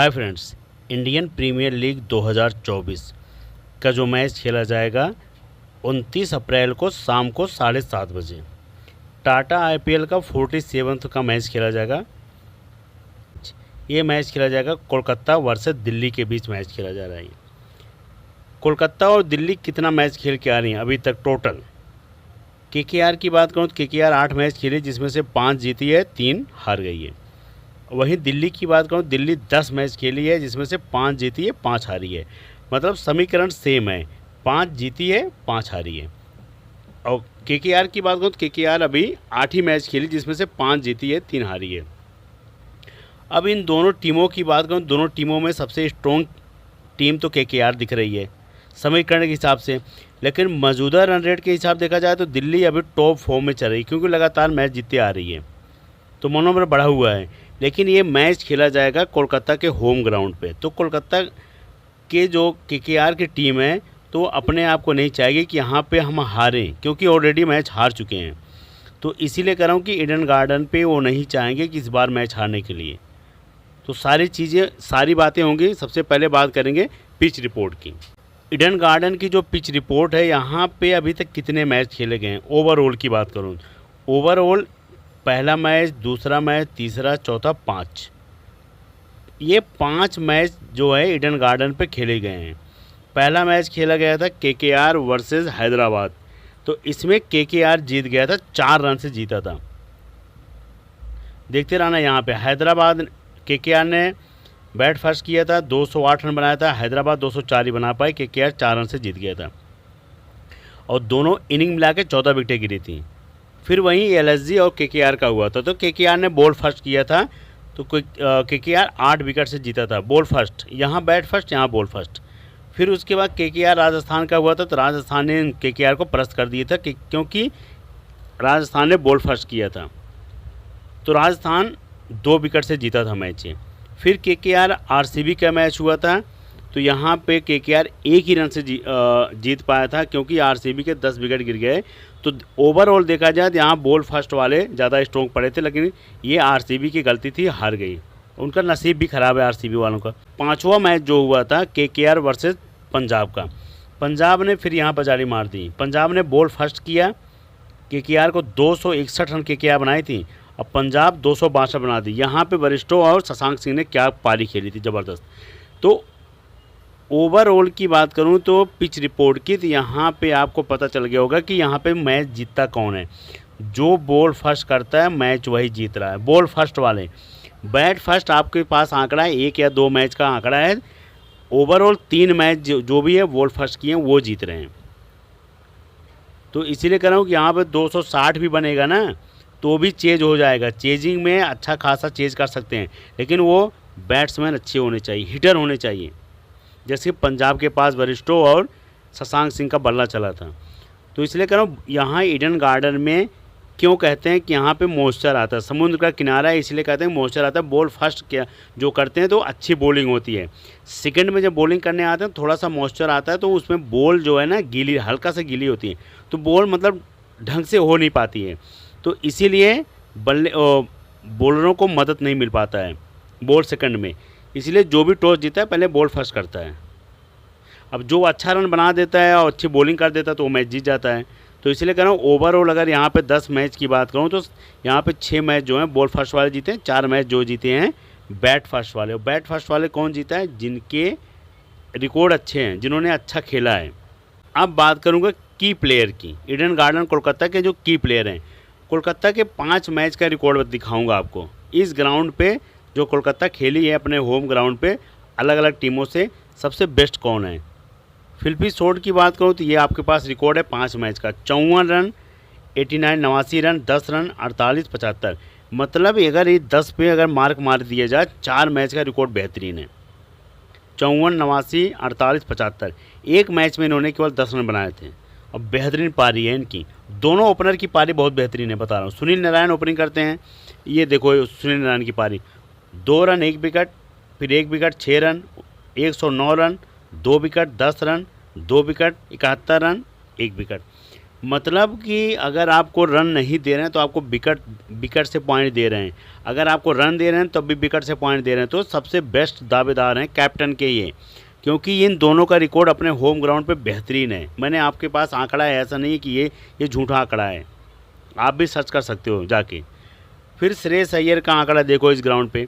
हाय friends, Indian Premier League 2024 का जो match खेला जाएगा 29 अप्रैल को शाम को 7:30 बजे टाटा आईपीएल का 47वां का मैच खेला जाएगा। ये मैच खेला जाएगा कोलकाता वर्सेस दिल्ली के बीच मैच खेला जा रहा है। कोलकाता और दिल्ली कितना मैच खेल के आ रही हैं अभी तक टोटल। केकेआर की बात करूँ तो केकेआर 8 मैच खेली जिसमें से 5 जीती है, 3 हार गई है। वहीं दिल्ली की बात करूँ, दिल्ली 10 मैच खेली है जिसमें से 5 जीती है, 5 हारी है। मतलब समीकरण सेम है, 5 जीती है, 5 हारी है। और केकेआर की बात करूँ तो केकेआर अभी 8 ही मैच खेली जिसमें से 5 जीती है, 3 हारी है। अब इन दोनों टीमों की बात करूँ, दोनों टीमों में सबसे स्ट्रॉन्ग टीम तो केकेआर दिख रही है समीकरण के हिसाब से। लेकिन मौजूदा रन रेट के हिसाब देखा जाए तो दिल्ली अभी टॉप फॉर्म में चल रही है क्योंकि लगातार मैच जीतते आ रही है, तो मनोबल बढ़ा हुआ है। लेकिन ये मैच खेला जाएगा कोलकाता के होम ग्राउंड पे, तो कोलकाता के जो केकेआर की टीम है तो अपने आप को नहीं चाहेगी कि यहाँ पे हम हारें क्योंकि ऑलरेडी मैच हार चुके हैं। तो इसीलिए कह रहा हूँ कि ईडन गार्डन पे वो नहीं चाहेंगे कि इस बार मैच हारने के लिए। तो सारी बातें होंगी। सबसे पहले बात करेंगे पिच रिपोर्ट की। ईडन गार्डन की जो पिच रिपोर्ट है, यहाँ पे अभी तक कितने मैच खेले गए हैं ओवरऑल की बात करूँ, ओवरऑल पहला मैच, दूसरा मैच, तीसरा, चौथा, 5, ये 5 मैच जो है ईडन गार्डन पे खेले गए हैं। पहला मैच खेला गया था केकेआर वर्सेस हैदराबाद, तो इसमें केकेआर जीत गया था, 4 रन से जीता था। देखते रहना यहाँ पे हैदराबाद, केकेआर ने बैट फर्स्ट किया था, 208 रन बनाया था, हैदराबाद 204 ही बना पाए, केकेआर 4 रन से जीत गया था और दोनों इनिंग मिला के 14 विकेटें गिरी थी। फिर वहीं एलएसजी और केकेआर का हुआ था, तो केकेआर ने बॉल फर्स्ट किया था, तो केकेआर 8 विकेट से जीता था। बॉल फर्स्ट, यहाँ बैट फर्स्ट, यहाँ बॉल फर्स्ट। फिर उसके बाद केकेआर राजस्थान का हुआ था, तो राजस्थान ने केकेआर को परास्त कर दिया था क्योंकि राजस्थान ने बॉल फर्स्ट किया था, तो राजस्थान 2 विकेट से जीता था मैच। फिर केकेआर आरसीबी का मैच हुआ था, तो यहाँ पे केकेआर 1 ही रन से जीत पाया था क्योंकि आरसीबी के 10 विकेट गिर गए। तो ओवरऑल देखा जाए तो यहाँ बॉल फर्स्ट वाले ज़्यादा स्ट्रॉन्ग पड़े थे, लेकिन ये आरसीबी की गलती थी, हार गई। उनका नसीब भी ख़राब है आरसीबी वालों का। 5वां मैच जो हुआ था केकेआर वर्सेस पंजाब का, पंजाब ने फिर यहाँ पचाड़ी मार दी। पंजाब ने बॉल फर्स्ट किया, केकेआर को 261 रन केकेआर बनाई थी, अब पंजाब 262 बना दी। यहाँ पे वरिष्ठों और शशांक सिंह ने क्या पारी खेली थी, ज़बरदस्त। तो ओवरऑल की बात करूं तो पिच रिपोर्ट की, तो यहाँ पे आपको पता चल गया होगा कि यहाँ पे मैच जीतता कौन है। जो बॉल फर्स्ट करता है मैच वही जीत रहा है। बॉल फर्स्ट वाले, बैट फर्स्ट आपके पास आंकड़ा है, 1 या 2 मैच का आंकड़ा है। ओवरऑल 3 मैच जो भी है बॉल फर्स्ट किए हैं वो जीत रहे हैं। तो इसीलिए कह रहा हूँ कि यहाँ पर 260 भी बनेगा ना तो भी चेज हो जाएगा। चेजिंग में अच्छा खासा चेज कर सकते हैं, लेकिन वो बैट्समैन अच्छे होने चाहिए, हिटर होने चाहिए, जैसे पंजाब के पास वरिष्ठों और शशांक सिंह का बल्ला चला था। तो इसलिए कह रहा हूँ यहाँ ईडन गार्डन में क्यों कहते हैं कि यहाँ पे मॉइस्चर आता है, समुद्र का किनारा है इसलिए कहते हैं मॉइस्चर आता है। बॉल फर्स्ट क्या जो करते हैं तो अच्छी बॉलिंग होती है, सेकंड में जब बॉलिंग करने आते हैं थोड़ा सा मॉइस्चर आता है, तो उसमें बॉल जो है ना गीली, हल्का सा गीली होती है, तो बॉल मतलब ढंग से हो नहीं पाती है। तो इसीलिए बॉलरों को मदद नहीं मिल पाता है बॉल सेकंड में। इसलिए जो भी टॉस जीता है पहले बॉल फर्स्ट करता है। अब जो अच्छा रन बना देता है और अच्छी बॉलिंग कर देता है तो वो मैच जीत जाता है। तो इसलिए कह रहा हूँ ओवरऑल अगर यहाँ पे 10 मैच की बात करूँ तो यहाँ पे 6 मैच जो हैं बॉल फर्स्ट वाले जीते हैं, 4 मैच जो जीते हैं बैट फर्स्ट वाले। और बैट फर्स्ट वाले कौन जीता है? जिनके रिकॉर्ड अच्छे हैं, जिन्होंने अच्छा खेला है। अब बात करूँगा की प्लेयर की। ईडन गार्डन कोलकाता के जो की प्लेयर हैं, कोलकाता के 5 मैच का रिकॉर्ड दिखाऊँगा आपको। इस ग्राउंड पर जो कोलकाता खेली है अपने होम ग्राउंड पे अलग अलग टीमों से, सबसे बेस्ट कौन है। फिलिपी शॉट की बात करूँ तो ये आपके पास रिकॉर्ड है 5 मैच का, 54 रन, 89 89 रन, 10 रन, 48 75। मतलब अगर ये 10 पे अगर मार्क मार दिया जाए, 4 मैच का रिकॉर्ड बेहतरीन है। 54 89 48 75, एक मैच में इन्होंने केवल 10 रन बनाए थे और बेहतरीन पारी है इनकी। दोनों ओपनर की पारी बहुत बेहतरीन है, बता रहा हूँ। सुनील नारायण ओपनिंग करते हैं, ये देखो सुनील नारायण की पारी, 2 रन 1 विकेट, फिर 1 wicket 6 run, 109 run, 2 wicket 10 run, 2 wicket 71 run, 1 wicket. मतलब कि अगर आपको रन नहीं दे रहे हैं तो आपको विकेट से पॉइंट दे रहे हैं, अगर आपको रन दे रहे हैं तब भी विकेट से पॉइंट दे रहे हैं। तो सबसे बेस्ट दावेदार हैं कैप्टन के ये, क्योंकि इन दोनों का रिकॉर्ड अपने होम ग्राउंड पे बेहतरीन है। मैंने आपके पास आंकड़ा है, ऐसा नहीं है कि ये झूठा आंकड़ा है, आप भी सर्च कर सकते हो जाके। फिर श्रेयस अय्यर का आंकड़ा देखो इस ग्राउंड पे।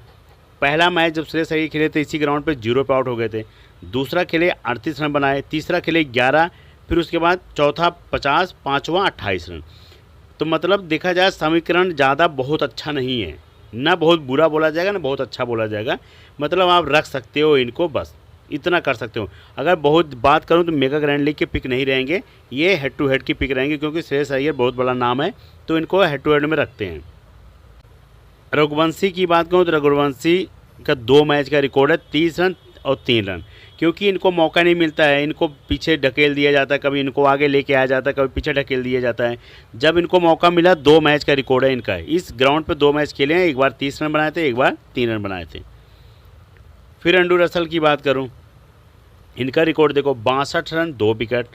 पहला मैच जब श्रेयस अय्यर खेले थे इसी ग्राउंड पे 0 पे आउट हो गए थे। दूसरा खेले 38 रन बनाए, तीसरा खेले 11, फिर उसके बाद चौथा 50, पाँचवा 28 रन। तो मतलब देखा जाए समीकरण ज़्यादा बहुत अच्छा नहीं है, ना बहुत बुरा बोला जाएगा ना बहुत अच्छा बोला जाएगा। मतलब आप रख सकते हो इनको, बस इतना कर सकते हो। अगर बहुत बात करूं तो मेगा ग्रैंड लीग के पिक नहीं रहेंगे, ये हेड टू हेड की पिक रहेंगे, क्योंकि श्रेयस अय्यर बहुत बड़ा नाम है तो इनको हेड टू हेड में रखते हैं। रघुवंशी की बात करूं तो रघुवंशी का 2 मैच का रिकॉर्ड है 30 रन और 3 रन, क्योंकि इनको मौका नहीं मिलता है, इनको पीछे ढकेल दिया जाता है, कभी इनको आगे लेके आया जाता है, कभी पीछे ढकेल दिया जाता है। जब इनको मौका मिला 2 मैच का रिकॉर्ड है इनका, इस ग्राउंड पे 2 मैच खेले हैं, एक बार 30 रन बनाए थे, एक बार 3 रन बनाए थे। फिर एंड्रू रसल की बात करूं, इनका रिकॉर्ड देखो 62 रन 2 विकेट,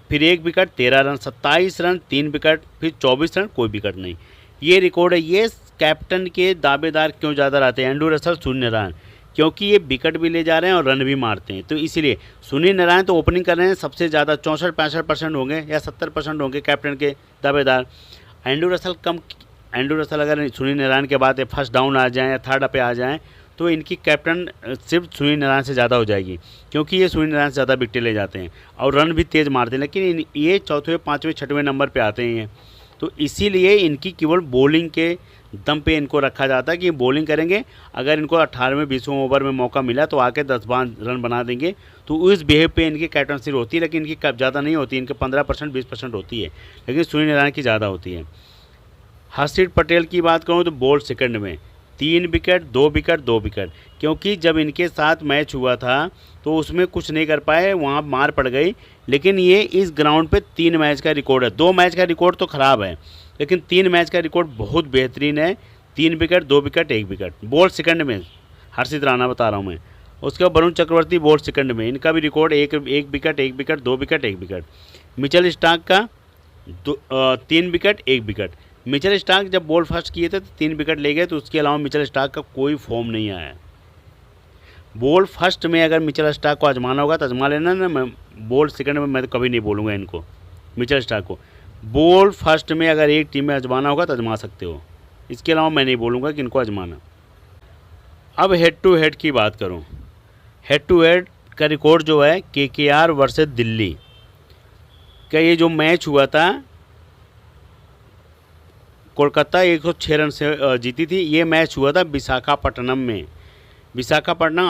फिर 1 विकेट 13 रन, 27 रन 3 विकेट, फिर 24 रन कोई विकेट नहीं। ये रिकॉर्ड है। ये कैप्टन के दावेदार क्यों ज़्यादा रहते हैं? एंड्रू रसल, सुनील नारायण, क्योंकि ये विकेट भी ले जा रहे हैं और रन भी मारते हैं, तो इसीलिए सुनील नारायण तो ओपनिंग कर रहे हैं सबसे ज़्यादा, 64-65% होंगे या 70% होंगे कैप्टन के दावेदार। एंड्रू रसल कम। एंड्रू रसल अगर सुनील नारायण के बाद फर्स्ट डाउन आ जाएँ या थर्ड पे आ जाएँ तो इनकी कैप्टन सिर्फ सुनील नारायण से ज़्यादा हो जाएगी, क्योंकि ये सुनील नारायण से ज़्यादा विकेटें ले जाते हैं और रन भी तेज़ मारते हैं, लेकिन ये चौथे 5वें 6वें नंबर पे आते हैं। तो इसीलिए इनकी केवल बॉलिंग के दम पे इनको रखा जाता है कि बॉलिंग करेंगे। अगर इनको 18वें 20वें ओवर में मौका मिला तो आके 10-12 रन बना देंगे, तो उस बिहेव पे इनकी कैप्टनसी होती है, लेकिन इनकी ज़्यादा नहीं होती, इनके 15% 20% होती है, लेकिन सुनील नारायण की ज़्यादा होती है। हर्षदीप पटेल की बात करूँ तो बॉल सेकंड में 3 विकेट 2 विकेट 2 विकेट, क्योंकि जब इनके साथ मैच हुआ था तो उसमें कुछ नहीं कर पाए, वहाँ मार पड़ गई। लेकिन ये इस ग्राउंड पे 3 मैच का रिकॉर्ड है। 2 मैच का रिकॉर्ड तो ख़राब है, लेकिन 3 मैच का रिकॉर्ड बहुत बेहतरीन है। 3 wicket 2 wicket 1 wicket, ball second में हर्षित राणा बता रहा हूँ मैं। उसके बाद वरुण चक्रवर्ती बॉल सेकंड में, इनका भी record 1 wicket 1 wicket 2 wicket 1 wicket. Mitchell Starc का 3 विकेट 1 विकेट। मिचेल स्टार्क जब बॉल फर्स्ट किए थे तो 3 विकेट ले गए, तो उसके अलावा मिचेल स्टार्क का कोई फॉर्म नहीं आया। बॉल फर्स्ट में अगर मिचेल स्टार्क को आजमाना होगा तो आजमा लेना ना, मैं बॉल सेकंड में मैं तो कभी नहीं बोलूँगा इनको, मिचेल स्टार्क को। बॉल फर्स्ट में अगर एक टीम में आजमाना होगा तो आजमा सकते हो, इसके अलावा मैं नहीं बोलूँगा कि इनको आजमाना। अब हेड टू हेड की बात करूँ, हेड टू हेड का रिकॉर्ड जो है KKR वर्सेस दिल्ली का, ये जो मैच हुआ था कोलकाता 106 रन से जीती थी। ये मैच हुआ था विशाखापट्टनम में, विशाखापट्टनम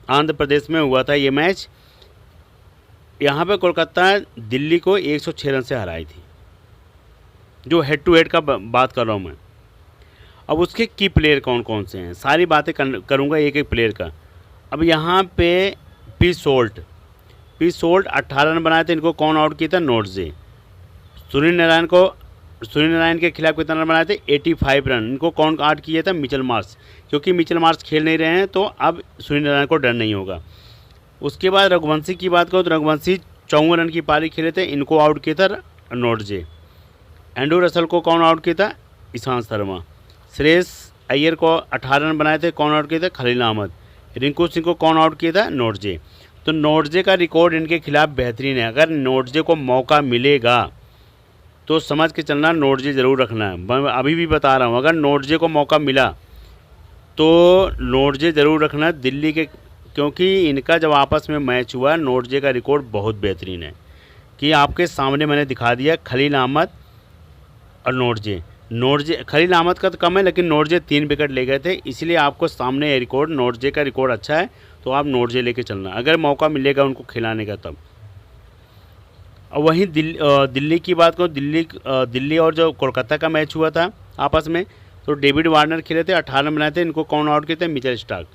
आंध्र प्रदेश में हुआ था ये मैच। यहाँ पे कोलकाता दिल्ली को 106 रन से हराई थी, जो हेड टू हेड का बात कर रहा हूँ मैं। अब उसके की प्लेयर कौन कौन से हैं, सारी बातें करूँगा एक एक प्लेयर का। अब यहाँ पे पी सोल्ट 18 रन बनाए थे, इनको कौन आउट किया था? नोर्जे। सुनील नारायण के खिलाफ कितना रन बनाए थे? 85 रन, इनको कौन आउट किया था? मिचेल मार्श, क्योंकि मिचेल मार्श खेल नहीं रहे हैं तो अब सुनील नारायण को डर नहीं होगा। उसके बाद रघुवंशी की बात करो तो रघुवंशी 54 रन की पारी खेले थे, इनको आउट किया था नोर्जे। एंड्रू रसल को कौन आउट किया था? ईशांत शर्मा। श्रेयस अय्यर को 18 रन बनाए थे, कौन आउट किया था? खलील अहमद। रिंकू सिंह को कौन आउट किया था? नोर्जे। तो नोर्जे का रिकॉर्ड इनके खिलाफ बेहतरीन है। अगर नोर्जे को मौका मिलेगा तो समझ के चलना, नोर्जे ज़रूर रखना है। मैं अभी भी बता रहा हूँ, अगर नोर्जे को मौका मिला तो नोर्जे ज़रूर रखना दिल्ली के, क्योंकि इनका जब आपस में मैच हुआ नोर्जे का रिकॉर्ड बहुत बेहतरीन है कि आपके सामने मैंने दिखा दिया। खलील अहमद और नोर्जे खलील अहमद का तो कम है, लेकिन नोर्जे 3 विकेट ले गए थे, इसलिए आपको सामने रिकॉर्ड नोर्जे का रिकॉर्ड अच्छा है, तो आप नोर्जे लेके चलना अगर मौका मिलेगा उनको खिलाने का तब। और वहीं दिल्ली की बात करो, दिल्ली और जो कोलकाता का मैच हुआ था आपस में, तो डेविड वार्नर खेले थे, 18 रन बनाए थे, इनको कौन आउट किए थे? Mitchell Starc.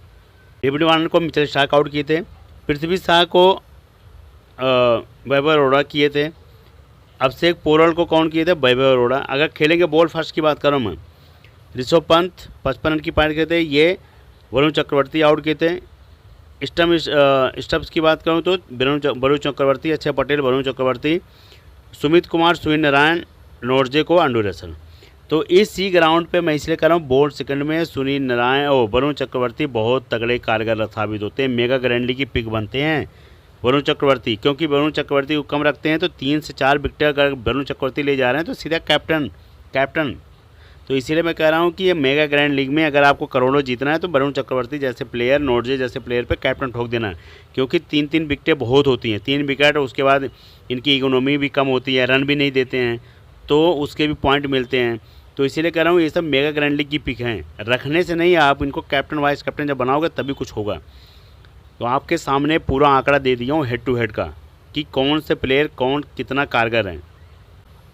डेविड वार्नर को मिचेल स्टार्क आउट किए थे। पृथ्वी शाह को वैभव अरोड़ा किए थे। अभिषेक पोरल को कौन किए थे? वैभव अरोड़ा। अगर खेलेंगे बॉल फर्स्ट की बात करूँ मैं, ऋषभ पंत 55 रन की पारी किए थे, ये वरुण चक्रवर्ती आउट किए थे। स्टम्प्स की बात करूँ तो वरुण चक्रवर्ती, अक्षय पटेल, वरुण चक्रवर्ती, सुमित कुमार, सुनील नारायण, नोर्जे को एंड्रू रसल। तो इस सी ग्राउंड पे मैं इसलिए कर रहा हूँ, बोर्ड सेकंड में सुनील नारायण और वरुण चक्रवर्ती बहुत तगड़े कारगर साबित होते हैं, मेगा ग्रैंड लीग की पिक बनते हैं वरुण चक्रवर्ती, क्योंकि वरुण चक्रवर्ती को कम रखते हैं तो 3 से 4 विकेट अगर वरुण चक्रवर्ती ले जा रहे हैं तो सीधा कैप्टन। तो इसीलिए मैं कह रहा हूँ कि ये मेगा ग्रैंड लीग में अगर आपको करोड़ों जीतना है तो वरुण चक्रवर्ती जैसे प्लेयर, नोर्जे जैसे प्लेयर पे कैप्टन ठोक देना है, क्योंकि 3-3 विकेटें बहुत होती हैं, 3 विकेट, उसके बाद इनकी इकोनॉमी भी कम होती है, रन भी नहीं देते हैं तो उसके भी पॉइंट मिलते हैं। तो इसीलिए कह रहा हूँ ये सब मेगा ग्रैंड लीग की पिक हैं, रखने से नहीं, आप इनको कैप्टन वाइस कैप्टन जब बनाओगे तभी कुछ होगा। तो आपके सामने पूरा आंकड़ा दे दिया हूँ हेड टू हेड का कि कौन से प्लेयर कौन कितना कारगर हैं।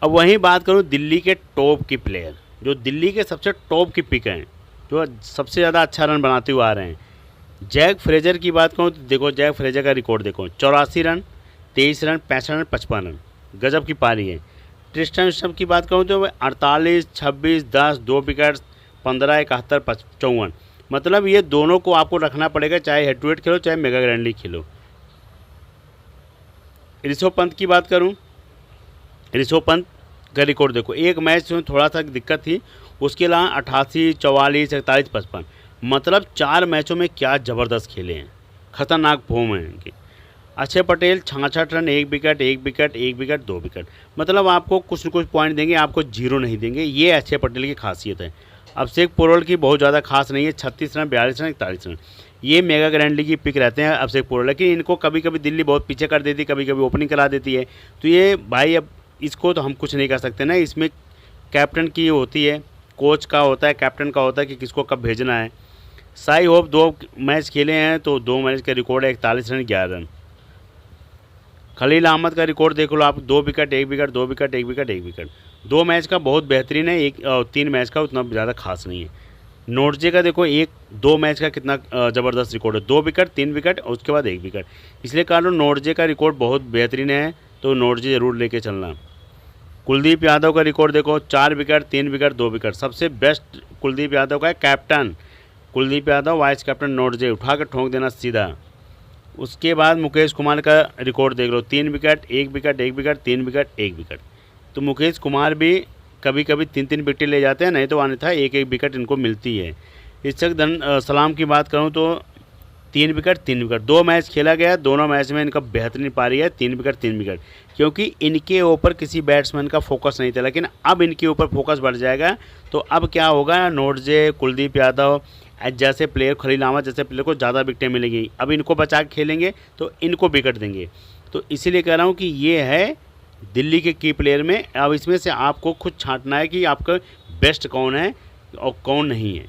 अब वहीं बात करूँ दिल्ली के टॉप की प्लेयर, जो दिल्ली के सबसे टॉप की पिक हैं, जो सबसे ज़्यादा अच्छा रन बनाते हुए आ रहे हैं। जैक फ्रेजर की बात करूँ तो देखो जैक फ्रेजर का रिकॉर्ड देखो, 84 रन, 23 रन, 65 रन, 55 रन, गजब की पारी है। ट्रिस्टन स्टब की बात करूँ तो 48, 26, 10, 2 विकेट, 15, 71, 54। मतलब ये दोनों को आपको रखना पड़ेगा, चाहे हेड टू हेड खेलो चाहे मेगा ग्रैंड लीग खेलो। ऋषभ पंत की बात करूँ, ऋषभ पंत का रिकॉर्ड देखो, एक मैच में थोड़ा सा दिक्कत थी, उसके अलावा 88, 44, 41, 55, मतलब 4 मैचों में क्या ज़बरदस्त खेले हैं, खतरनाक फॉर्म है इनकी। Akshay Patel 66 run, 1 wicket, 1 wicket, 1 wicket, 2 wicket, मतलब आपको कुछ न कुछ पॉइंट देंगे, आपको जीरो नहीं देंगे, ये अक्षय पटेल की खासियत है। अभिषेक पोरल की बहुत ज़्यादा खास नहीं है, 36 रन, 42 रन, 41 रन, ये मेगा ग्रैंड लीग की पिक रहते हैं अभिषेक पोरल, लेकिन इनको कभी कभी दिल्ली बहुत पीछे कर देती है, कभी कभी ओपनिंग करा देती है। तो ये भाई अब इसको तो हम कुछ नहीं कर सकते ना, इसमें कैप्टन की होती है, कोच का होता है, कैप्टन का होता है कि किसको कब भेजना है। साई होप 2 मैच खेले हैं तो 2 मैच का रिकॉर्ड है 41 रन, 11 रन। खलील अहमद का रिकॉर्ड देख लो आप, 2 wicket, 1 wicket, 2 wicket, 1 wicket, 1 wicket, 2 match का बहुत बेहतरीन है, 3 मैच का उतना ज़्यादा खास नहीं है। नोर्जे का देखो 2 मैच का कितना ज़बरदस्त रिकॉर्ड है, 2 विकेट, 3 विकेट और उसके बाद 1 विकेट, इसलिए कारण नोर्जे का रिकॉर्ड बहुत बेहतरीन है, तो नोर्जे ज़रूर लेके चलना। कुलदीप यादव का रिकॉर्ड देखो, 4 विकेट, 3 विकेट, 2 विकेट, सबसे बेस्ट कुलदीप यादव का है, captain Kuldeep Yadav, vice captain Nortje, उठा कर ठोंक देना सीधा। उसके बाद मुकेश कुमार का रिकॉर्ड देख लो, 3 wicket, 1 wicket, 1 wicket, 3 wicket, 1 wicket, तो मुकेश कुमार भी कभी कभी 3-3 विकेट ले जाते हैं, नहीं तो अन्यथा 1-1 विकेट इनको मिलती है। इशक सलाम की बात करूं तो 3 विकेट, 3 विकेट, 2 मैच खेला गया, दोनों मैच में इनका बेहतरीन पारी है, 3 विकेट, 3 विकेट, क्योंकि इनके ऊपर किसी बैट्समैन का फोकस नहीं था, लेकिन अब इनके ऊपर फोकस बढ़ जाएगा। तो अब क्या होगा, नोर्जे, कुलदीप यादव जैसे प्लेयर, खलील अहमद जैसे प्लेयर को ज़्यादा विकेटें मिलेंगी, अब इनको बचा के खेलेंगे तो इनको विकेट देंगे। तो इसीलिए कह रहा हूँ कि ये है दिल्ली के की प्लेयर में। अब इसमें से आपको खुद छांटना है कि आपका बेस्ट कौन है और कौन नहीं है।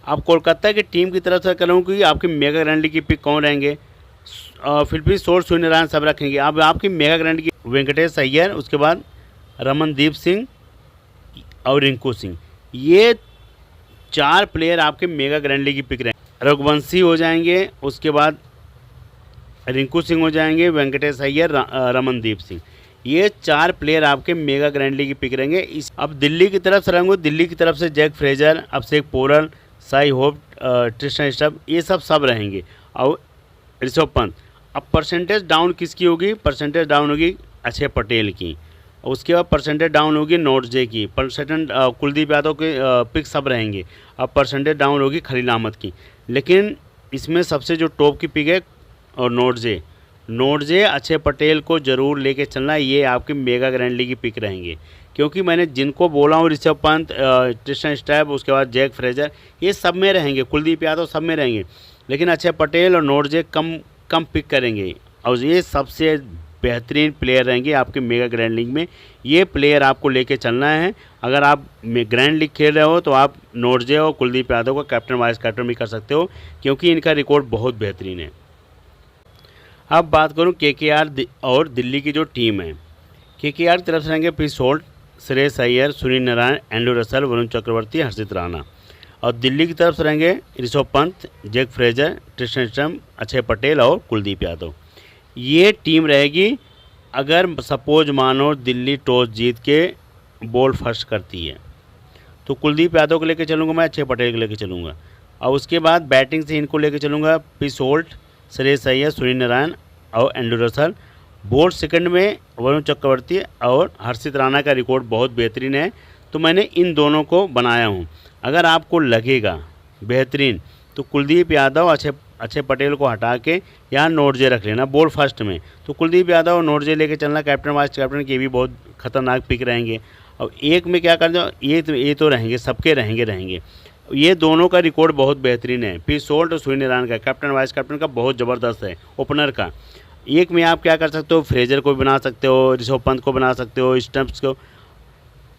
अब कोलकाता की टीम की तरफ से कह रहा हूँ कि आपकी मेगा ग्रैंड लीग की पिक कौन रहेंगे, फिलिप शोर, सुनील नारायण सब रखेंगे। अब आपकी मेगा ग्रैंड की वेंकटेश अय्यर, उसके बाद रमनदीप सिंह और रिंकू सिंह, ये 4 प्लेयर आपके मेगा ग्रैंड लीग की पिक रहेंगे। रघुवंशी हो जाएंगे, उसके बाद रिंकू सिंह हो जाएंगे, वेंकटेश अय्यर, रमनदीप सिंह, ये 4 प्लेयर आपके मेगा ग्रैंड लीग की पिक रहेंगे। अब दिल्ली की तरफ से रहेंगे, दिल्ली की तरफ से जैक फ्रेजर, अभिषेक पोरल, साई होप, ट्रिस्टन स्टब, ये सब रहेंगे, और ऋषभ पंत। अब परसेंटेज डाउन किसकी होगी, परसेंटेज डाउन होगी अक्षय पटेल की, उसके बाद परसेंटेज डाउन होगी नोर्जे की, परसेंटेज कुलदीप यादव के पिक सब रहेंगे। अब परसेंटेज डाउन होगी खलील अहमद की, लेकिन इसमें सबसे जो टॉप की पिक है और नोर्जे अक्षय पटेल को ज़रूर लेके चलना, ये आपके मेगा ग्रैंड लीग की पिक रहेंगे। क्योंकि मैंने जिनको बोला हूँ, ऋषभ पंत, ट्रिस्टन स्टैब, उसके बाद जैक फ्रेजर, ये सब में रहेंगे, कुलदीप यादव सब में रहेंगे, लेकिन अक्षय पटेल और नोर्जे कम पिक करेंगे, और ये सबसे बेहतरीन प्लेयर रहेंगे आपके मेगा ग्रैंड लीग में। ये प्लेयर आपको लेके चलना है। अगर आप ग्रैंड लीग खेल रहे हो तो आप नोर्जे और कुलदीप यादव को कैप्टन वाइस कैप्टन भी कर सकते हो, क्योंकि इनका रिकॉर्ड बहुत बेहतरीन है। अब बात करूं केकेआर और दिल्ली की जो टीम है, केकेआर की तरफ से रहेंगे P Salt, Shreyas Iyer, Sunil Narine, Andre Russell, Varun Chakravarthy, Harshit Rana, और दिल्ली की तरफ से रहेंगे Rishabh Pant, Jake Fraser, Tristan Stubbs, Akshay Patel और कुलदीप यादव। ये टीम रहेगी अगर सपोज मानो दिल्ली टॉस जीत के बॉल फर्स्ट करती है, तो कुलदीप यादव को लेकर चलूँगा मैं, अक्षय पटेल को लेकर चलूँगा, और उसके बाद बैटिंग से इनको लेकर चलूँगा पी सोल्ट, श्रेयस अय्यर, सुनील नारायण और एंड्रू रसल। बोर्ड सेकंड में वरुण चक्रवर्ती और हर्षित राणा का रिकॉर्ड बहुत बेहतरीन है, तो मैंने इन दोनों को बनाया हूँ। अगर आपको लगेगा बेहतरीन तो कुलदीप यादव, अक्षय पटेल को हटा के यहाँ नोरजे रख लेना बोर्ड फर्स्ट में। तो कुलदीप यादव और नोरजे लेके चलना कैप्टन वाइस कैप्टन के भी बहुत खतरनाक पिक रहेंगे। अब एक में क्या कर दो, ये तो रहेंगे, सबके रहेंगे। ये दोनों का रिकॉर्ड बहुत बेहतरीन है। पी सोल्ट और सूर्य नारायण का कैप्टन वाइस कैप्टन का बहुत ज़बरदस्त है ओपनर का। एक में आप क्या कर सकते हो, फ्रेजर को भी बना सकते हो, ऋषभ पंत को बना सकते हो, स्टम्प्स को,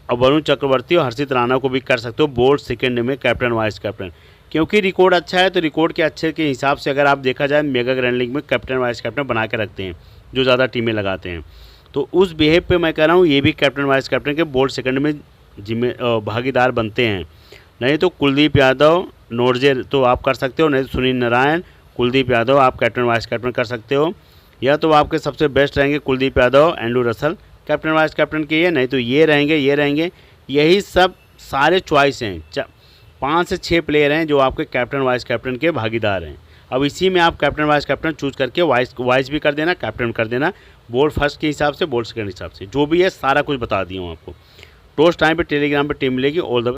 और वरुण चक्रवर्ती और हर्षित राणा को भी कर सकते हो बोर्ड सेकंड में कैप्टन वाइस कैप्टन। क्योंकि रिकॉर्ड अच्छा है तो रिकॉर्ड के अच्छे के हिसाब से अगर आप देखा जाए मेगा ग्रैंड लीग में कैप्टन वाइस कैप्टन बना के रखते हैं जो ज़्यादा टीमें लगाते हैं। तो उस बिहेव पे मैं कह रहा हूँ ये भी कैप्टन वाइस कैप्टन के बोर्ड सेकंड में भागीदार बनते हैं। नहीं तो कुलदीप यादव नोरजे तो आप कर सकते हो, नहीं तो सुनील नारायण कुलदीप यादव आप कैप्टन वाइस कैप्टन कर सकते हो। या तो आपके सबसे बेस्ट रहेंगे Kuldeep Yadav, Andrew Russell captain vice captain के, ये नहीं तो ये रहेंगे। यही सब सारे चॉइस हैं। 5 से 6 प्लेयर हैं जो आपके कैप्टन वाइस कैप्टन के भागीदार हैं। अब इसी में आप कैप्टन वाइस कैप्टन चूज करके वाइस भी कर देना, कैप्टन कर देना, बोर्ड फर्स्ट के हिसाब से, बोर्ड सेकंड के हिसाब से, जो भी है सारा कुछ बता दिया हूँ आपको। टॉस टाइम पे टेलीग्राम पे टीम मिलेगी। All the